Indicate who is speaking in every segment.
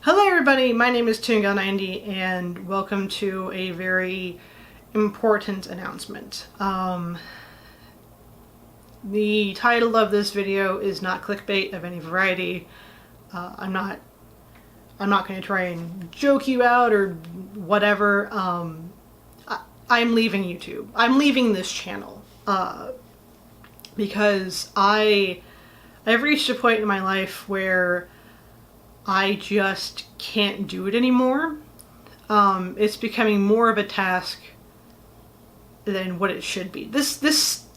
Speaker 1: Hello everybody, my name is ToonGal90 and welcome to a very important announcement. The title of this video is not clickbait of any variety. I'm not going to try and joke you out or whatever. I'm leaving YouTube. I'm leaving this channel because I've reached a point in my life where I just can't do it anymore. It's becoming more of a task than what it should be. There's a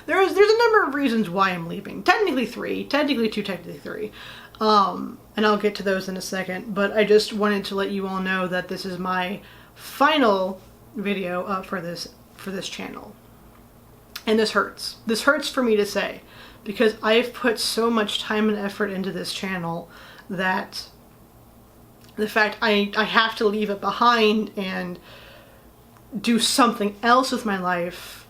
Speaker 1: number of reasons why I'm leaving. Technically three, technically two, technically three. And I'll get to those in a second, but I just wanted to let you all know that this is my final video for this channel. And this hurts. This hurts for me to say, because I've put so much time and effort into this channel that the fact I have to leave it behind and do something else with my life,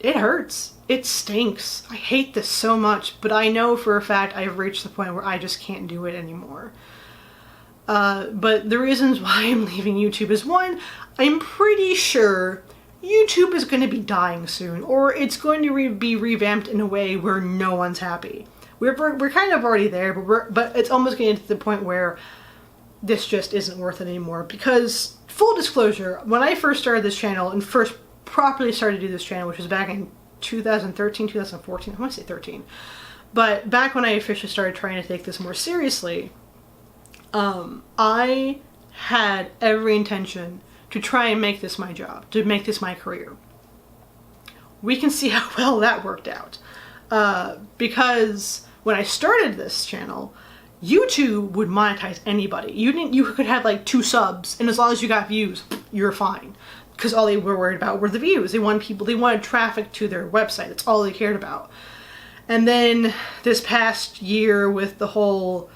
Speaker 1: it hurts. It stinks. I hate this so much, but I know for a fact I've reached the point where I just can't do it anymore. But the reasons why I'm leaving YouTube is, one, I'm pretty sure YouTube is going to be dying soon, or it's going to be revamped in a way where no one's happy. We're kind of already there, but it's almost getting to the point where this just isn't worth it anymore. Because, full disclosure, when I first started this channel and first properly started to do this channel, which was back in 2013, 2014, I want to say 13, but back when I officially started trying to take this more seriously, I had every intention to try and make this my job, to make this my career. We can see how well that worked out. Because when I started this channel, YouTube would monetize anybody. You could have like 2 subs, and as long as you got views, you're fine. Because all they were worried about were the views. They wanted traffic to their website. That's all they cared about. And then this past year with the whole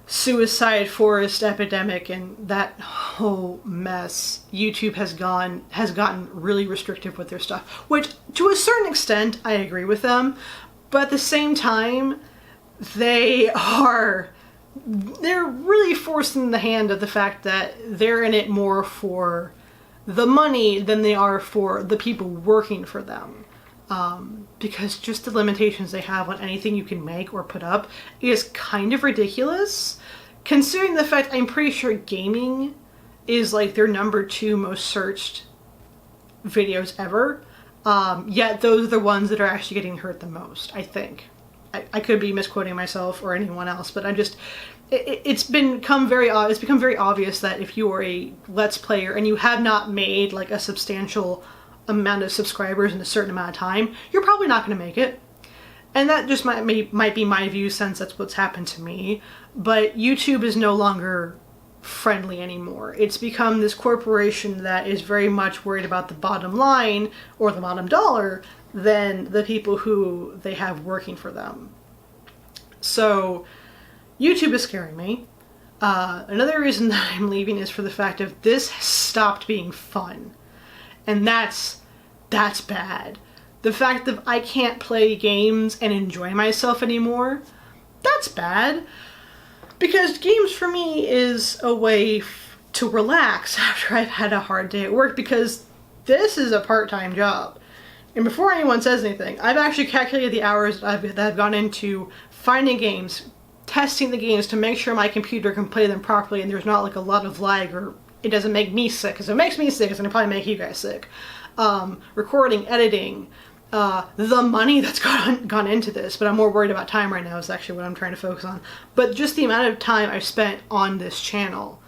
Speaker 1: suicide forest epidemic and that whole mess, YouTube has gotten really restrictive with their stuff, which to a certain extent I agree with them, but at the same time they're really forcing the hand of the fact that they're in it more for the money than they are for the people working for them. Because just the limitations they have on anything you can make or put up is kind of ridiculous, considering the fact I'm pretty sure gaming is like their #2 most searched videos ever. Yet those are the ones that are actually getting hurt the most, I think. I could be misquoting myself or anyone else, but it's become very obvious that if you are a Let's Player and you have not made like a substantial amount of subscribers in a certain amount of time, you're probably not going to make it. And that just might be my view, since that's what's happened to me. But YouTube is no longer friendly anymore. It's become this corporation that is very much worried about the bottom line or the bottom dollar than the people who they have working for them. So YouTube is scaring me. Another reason that I'm leaving is for the fact of this has stopped being fun. And that's bad. The fact that I can't play games and enjoy myself anymore, that's bad. Because games for me is a way to relax after I've had a hard day at work, because this is a part-time job. And before anyone says anything, I've actually calculated the hours that I've gone into finding games, testing the games to make sure my computer can play them properly and there's not like a lot of lag, or it doesn't make me sick. Because if it makes me sick, it's going to probably make you guys sick. Recording, editing, the money that's gone into this, but I'm more worried about time right now is actually what I'm trying to focus on. But just the amount of time I've spent on this channel.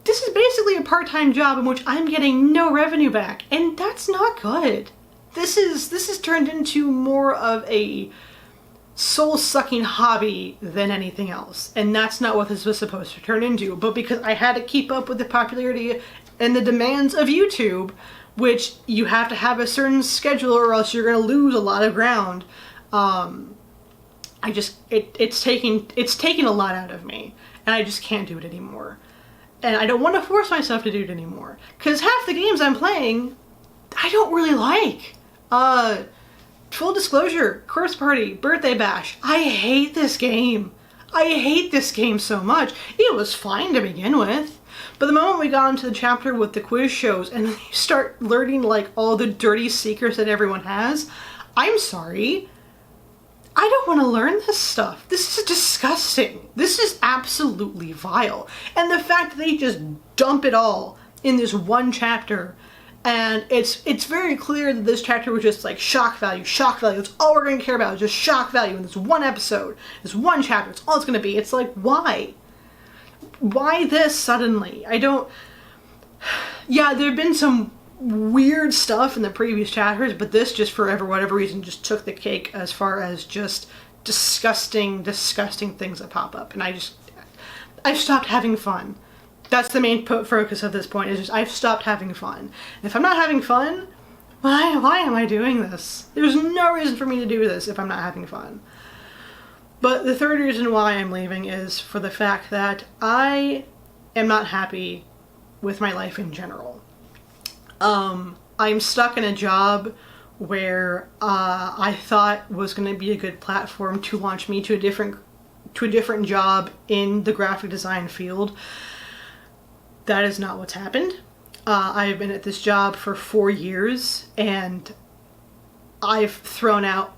Speaker 1: This is basically a part-time job in which I'm getting no revenue back, and that's not good. This is turned into more of a soul-sucking hobby than anything else, and that's not what this was supposed to turn into. But because I had to keep up with the popularity and the demands of YouTube, which you have to have a certain schedule or else you're going to lose a lot of ground, it's taking a lot out of me, and I just can't do it anymore. And I don't want to force myself to do it anymore, because half the games I'm playing I don't really like. Full disclosure, Corpse Party, Birthday Bash. I hate this game. I hate this game so much. It was fine to begin with. But the moment we got into the chapter with the quiz shows and you start learning like all the dirty secrets that everyone has, I'm sorry. I don't want to learn this stuff. This is disgusting. This is absolutely vile. And the fact that they just dump it all in this one chapter, and it's very clear that this chapter was just like shock value, shock value. That's all we're going to care about, is just shock value in this one episode, this one chapter. It's all it's going to be. It's like, why? Why this suddenly? I don't... Yeah, there have been some weird stuff in the previous chapters, but this just for whatever reason just took the cake as far as just disgusting things that pop up. And I've stopped having fun. That's the main focus of this point, is just I've stopped having fun. And if I'm not having fun, why am I doing this? There's no reason for me to do this if I'm not having fun. But the third reason why I'm leaving is for the fact that I am not happy with my life in general. I'm stuck in a job where I thought was going to be a good platform to launch me to a different job in the graphic design field. That is not what's happened. I've been at this job for 4 years, and I've thrown out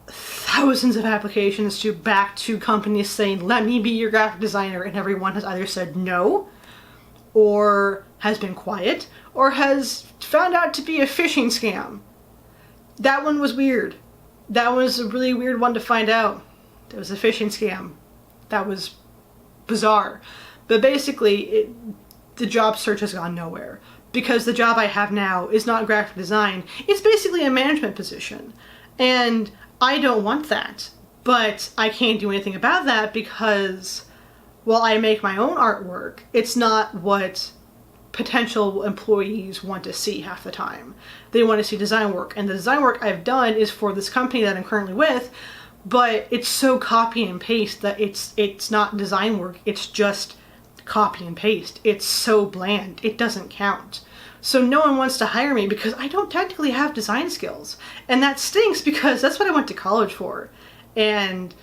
Speaker 1: thousands of applications back to companies saying, let me be your graphic designer, and everyone has either said no, or has been quiet, or has found out to be a phishing scam. That one was weird. That was a really weird one to find out. It was a phishing scam. That was bizarre. But basically, the job search has gone nowhere, because the job I have now is not graphic design. It's basically a management position. And I don't want that. But I can't do anything about that because, while I make my own artwork, it's not what potential employees want to see half the time. They want to see design work. And the design work I've done is for this company that I'm currently with, but it's so copy and paste that it's not design work. It's just copy and paste. It's so bland. It doesn't count. So no one wants to hire me because I don't technically have design skills. And that stinks because that's what I went to college for. And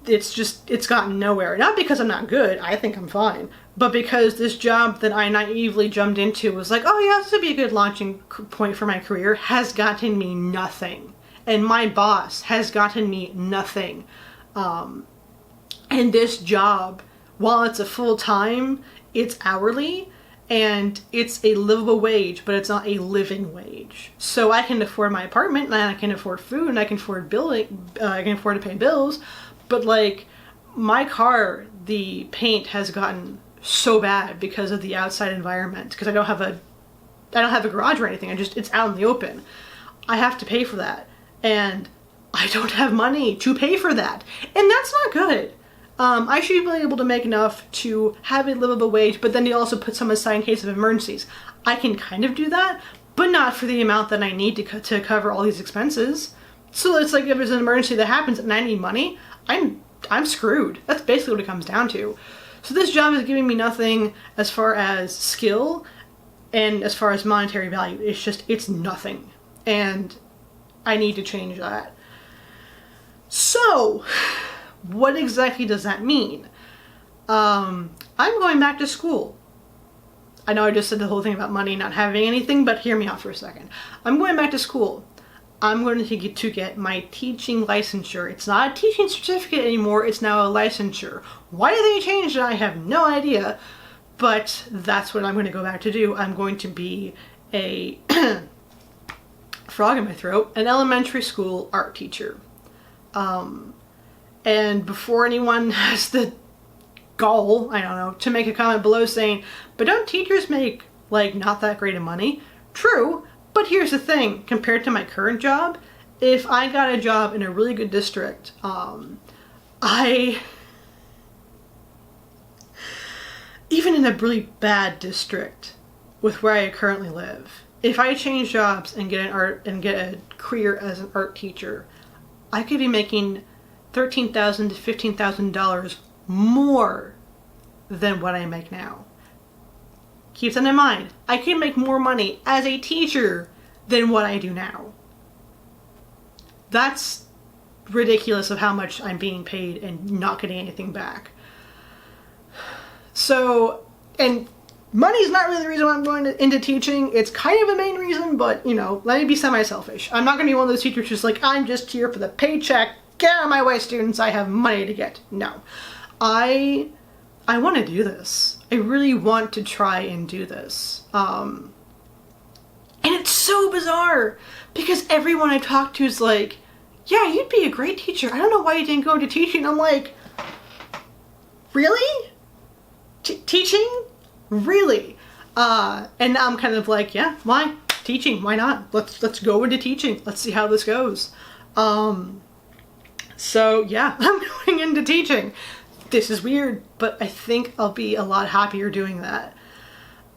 Speaker 1: it's gotten nowhere. Not because I'm not good, I think I'm fine, but because this job that I naively jumped into was like, oh yeah, this would be a good launching point for my career, has gotten me nothing. And my boss has gotten me nothing. And this job, while it's a full-time, it's hourly, and it's a livable wage, but it's not a living wage. So I can afford my apartment, and I can afford food, and I can afford I can afford to pay bills, but like my car, the paint has gotten so bad because of the outside environment, because I don't have a garage or anything. It's out in the open. I have to pay for that, and I don't have money to pay for that, and that's not good. I should be able to make enough to have a livable wage, but then you also put some aside in case of emergencies. I can kind of do that, but not for the amount that I need to cover all these expenses. So it's like if there's an emergency that happens and I need money, I'm screwed. That's basically what it comes down to. So this job is giving me nothing as far as skill and as far as monetary value. It's nothing. And I need to change that. So, what exactly does that mean? I'm going back to school. I know I just said the whole thing about money not having anything, but hear me out for a second. I'm going back to school. I'm going to get my teaching licensure. It's not a teaching certificate anymore, it's now a licensure. Why did they change it? I have no idea, but that's what I'm going to go back to do. I'm going to be a frog in my throat, an elementary school art teacher. And before anyone has the gall, I don't know, to make a comment below saying, but don't teachers make, like, not that great of money? True, but here's the thing, compared to my current job, if I got a job in a really good district, even in a really bad district with where I currently live, if I change jobs and get a career as an art teacher, I could be making $13,000 to $15,000 more than what I make now. Keep that in mind. I can make more money as a teacher than what I do now. That's ridiculous of how much I'm being paid and not getting anything back. So, and money's not really the reason why I'm going into teaching. It's kind of a main reason, but, you know, let me be semi-selfish. I'm not going to be one of those teachers who's like, I'm just here for the paycheck. Get out of my way, students. I have money to get. No. I want to do this. I really want to try and do this. And it's so bizarre because everyone I talk to is like, yeah, you'd be a great teacher. I don't know why you didn't go into teaching. I'm like, really? Teaching? Really? And I'm kind of like, yeah, why? Teaching, why not? Let's go into teaching. Let's see how this goes. So yeah, I'm going into teaching. This is weird, but I think I'll be a lot happier doing that.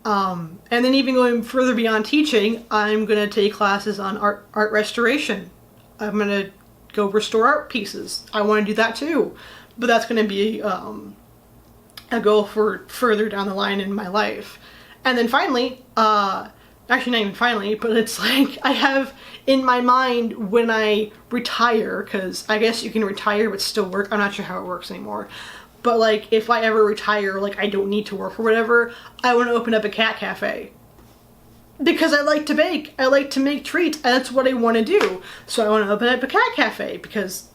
Speaker 1: And then even going further beyond teaching, I'm gonna take classes on art restoration. I'm gonna go restore art pieces. I want to do that too, but that's gonna be a goal for further down the line in my life. And then finally, actually not even finally, but it's like I have in my mind when I retire, because I guess you can retire but still work. I'm not sure how it works anymore. But like if I ever retire, like I don't need to work or whatever, I want to open up a cat cafe. Because I like to bake. I like to make treats, and that's what I want to do. So I want to open up a cat cafe because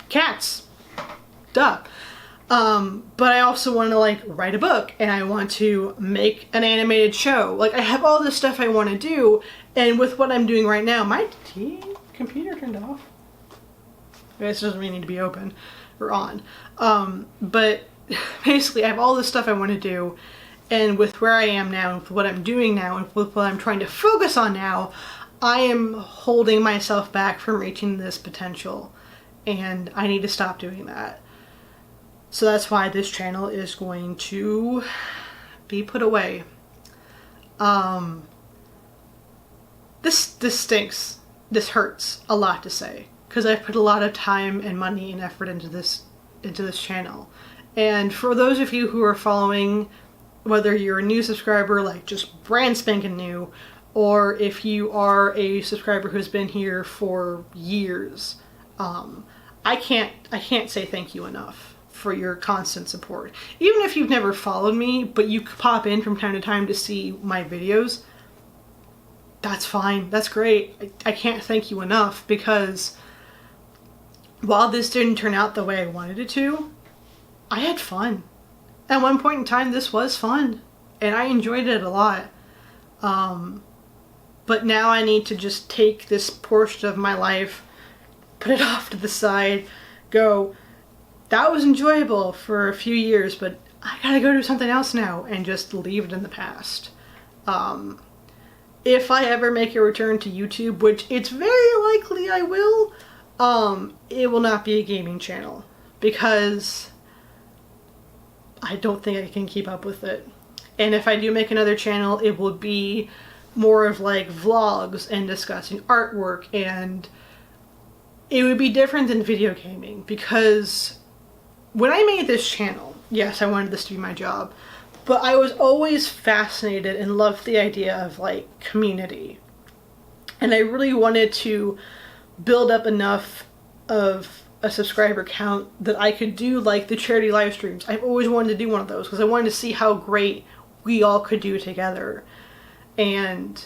Speaker 1: cats. Duh. But I also want to like write a book, and I want to make an animated show. Like I have all this stuff I want to do, and with what I'm doing right now, my computer turned off. This doesn't really need to be open or on. But basically I have all this stuff I want to do, and with where I am now, and with what I'm doing now, and with what I'm trying to focus on now, I am holding myself back from reaching this potential, and I need to stop doing that. So that's why this channel is going to be put away. This stinks. This hurts a lot to say, because I've put a lot of time and money and effort into this channel. And for those of you who are following, whether you're a new subscriber, like just brand spanking new, or if you are a subscriber who's been here for years, I can't say thank you enough for your constant support. Even if you've never followed me, but you pop in from time to time to see my videos, that's fine. That's great. I can't thank you enough, because while this didn't turn out the way I wanted it to, I had fun. At one point in time, this was fun, and I enjoyed it a lot. But now I need to just take this portion of my life, put it off to the side, go, that was enjoyable for a few years, but I gotta go do something else now, and just leave it in the past. If I ever make a return to YouTube, which it's very likely I will, it will not be a gaming channel, because I don't think I can keep up with it. And if I do make another channel, it will be more of like vlogs and discussing artwork, and it would be different than video gaming, because when I made this channel, yes, I wanted this to be my job, but I was always fascinated and loved the idea of like community. And I really wanted to build up enough of a subscriber count that I could do like the charity live streams. I've always wanted to do one of those because I wanted to see how great we all could do together. And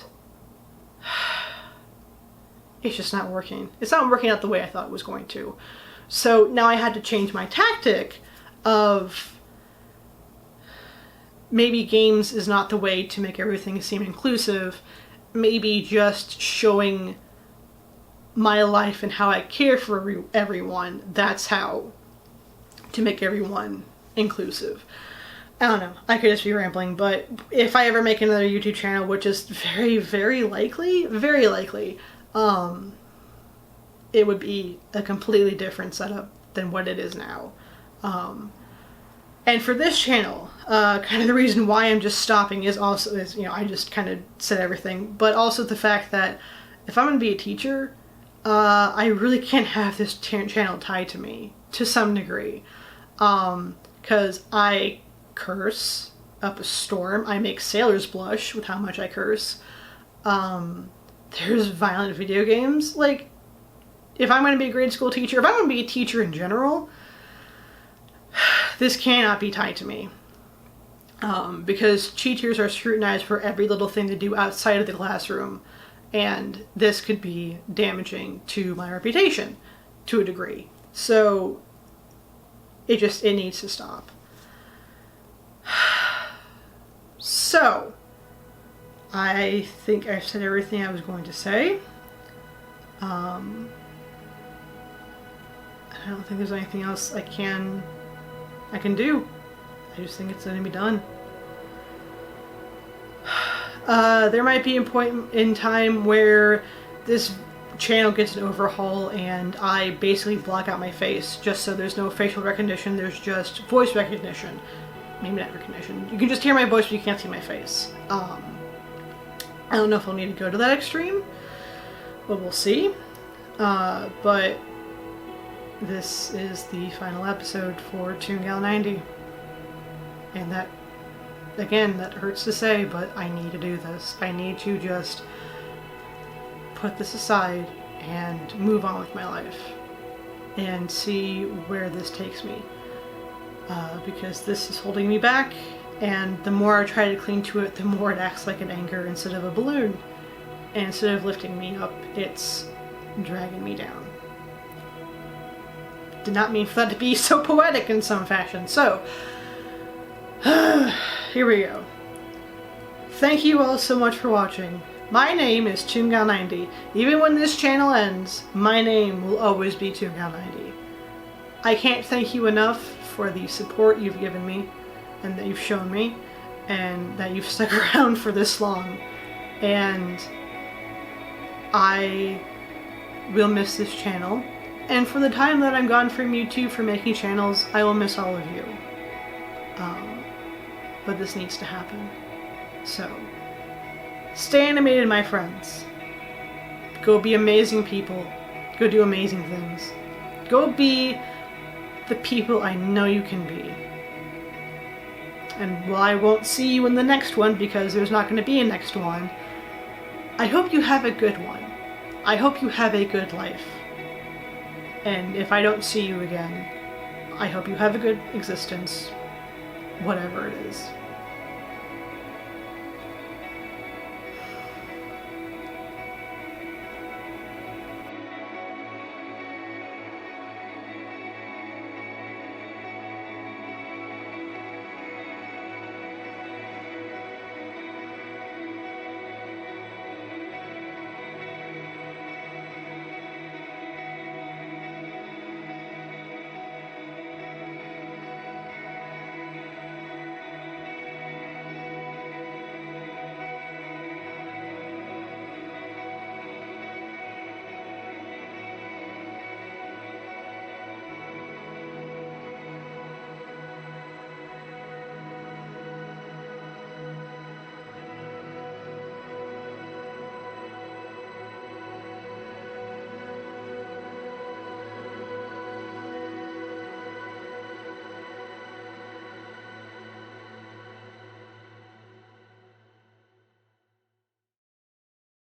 Speaker 1: it's just not working. It's not working out the way I thought it was going to. So now I had to change my tactic of maybe games is not the way to make everything seem inclusive. Maybe just showing my life and how I care for everyone. That's how to make everyone inclusive. I don't know. I could just be rambling, but if I ever make another YouTube channel, which is very, very likely, it would be a completely different setup than what it is now. And for this channel, kind of the reason why I'm just stopping is you know, I just kind of said everything, but also the fact that if I'm going to be a teacher, I really can't have this channel tied to me to some degree. Because I curse up a storm. I make sailors blush with how much I curse. There's violent video games. Like, if I'm going to be a grade school teacher, if I'm going to be a teacher in general, this cannot be tied to me. Because teachers are scrutinized for every little thing they do outside of the classroom, and this could be damaging to my reputation to a degree. So it needs to stop. So I think I've said everything I was going to say. I don't think there's anything else I can do. I just think it's going to be done. There might be a point in time where this channel gets an overhaul and I basically block out my face just so there's no facial recognition, there's just voice recognition. Maybe not recognition. You can just hear my voice but you can't see my face. I don't know if I'll need to go to that extreme, but we'll see. But this is the final episode for Toon Gal 90. And that, again, that hurts to say, but I need to do this. I need to just put this aside and move on with my life and see where this takes me. Because this is holding me back, and the more I try to cling to it, the more it acts like an anchor instead of a balloon. And instead of lifting me up, it's dragging me down. Did not mean for that to be so poetic in some fashion. So, here we go. Thank you all so much for watching. My name is Toon Gal 90. Even when this channel ends, my name will always be Toon Gal 90. I can't thank you enough for the support you've given me, and that you've shown me, and that you've stuck around for this long. And I will miss this channel. And for the time that I'm gone from YouTube for making channels, I will miss all of you. But this needs to happen. So, stay animated, my friends. Go be amazing people. Go do amazing things. Go be the people I know you can be. And while I won't see you in the next one because there's not going to be a next one, I hope you have a good one. I hope you have a good life. And if I don't see you again, I hope you have a good existence, whatever it is.